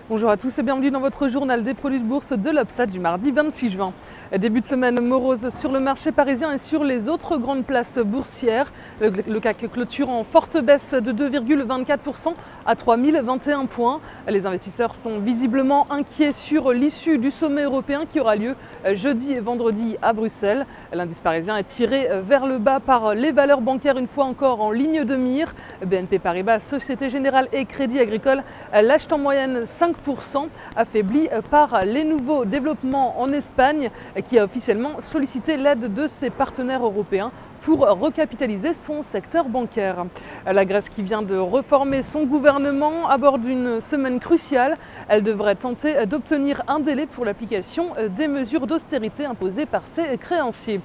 Bonjour à tous et bienvenue dans votre journal des produits de bourse de l'Obsa du mardi 26 juin. Début de semaine morose sur le marché parisien et sur les autres grandes places boursières. Le CAC clôture en forte baisse de 2,24% à 3021 points. Les investisseurs sont visiblement inquiets sur l'issue du sommet européen qui aura lieu jeudi et vendredi à Bruxelles. L'indice parisien est tiré vers le bas par les valeurs bancaires une fois encore en ligne de mire. BNP Paribas, Société Générale et Crédit Agricole lâchent en moyenne 5%, affaiblis par les nouveaux développements en Espagne qui a officiellement sollicité l'aide de ses partenaires européens pour recapitaliser son secteur bancaire. La Grèce qui vient de reformer son gouvernement aborde une semaine cruciale. Elle devrait tenter d'obtenir un délai pour l'application des mesures d'austérité imposées par ses créanciers.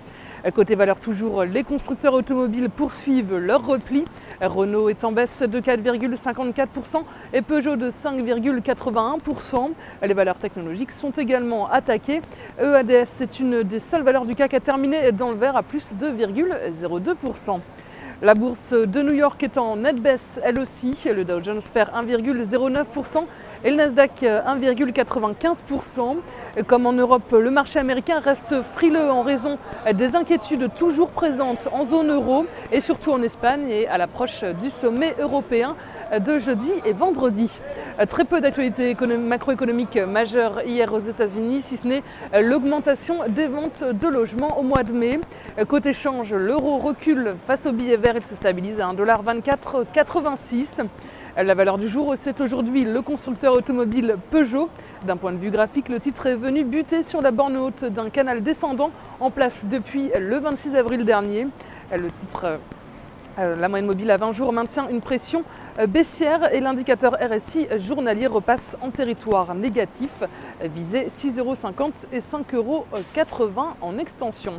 Côté valeur toujours, les constructeurs automobiles poursuivent leur repli. Renault est en baisse de 4,54% et Peugeot de 5,81%. Les valeurs technologiques sont également attaquées. EADS est une des seules valeurs du CAC à terminer dans le vert à plus de 2,02%. La bourse de New York est en nette baisse, elle aussi. Le Dow Jones perd 1,09% et le Nasdaq 1,95%. Comme en Europe, le marché américain reste frileux en raison des inquiétudes toujours présentes en zone euro et surtout en Espagne et à l'approche du sommet européen de jeudi et vendredi. Très peu d'actualités macroéconomiques majeures hier aux États-Unis, si ce n'est l'augmentation des ventes de logements au mois de mai. Côté change, l'euro recule face au billet vert, il se stabilise à 1,2486 $. La valeur du jour, c'est aujourd'hui le constructeur automobile Peugeot. D'un point de vue graphique, le titre est venu buter sur la borne haute d'un canal descendant en place depuis le 26 avril dernier. La moyenne mobile à 20 jours maintient une pression baissière et l'indicateur RSI journalier repasse en territoire négatif, visé 6,50 € et 5,80 € en extension.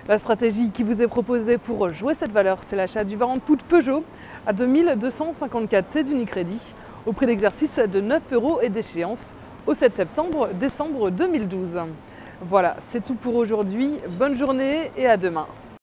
La stratégie qui vous est proposée pour jouer cette valeur, c'est l'achat du warrant put Peugeot à 2254 T d'Unicredit au prix d'exercice de 9 € et d'échéance au 7 septembre-décembre 2012. Voilà, c'est tout pour aujourd'hui. Bonne journée et à demain.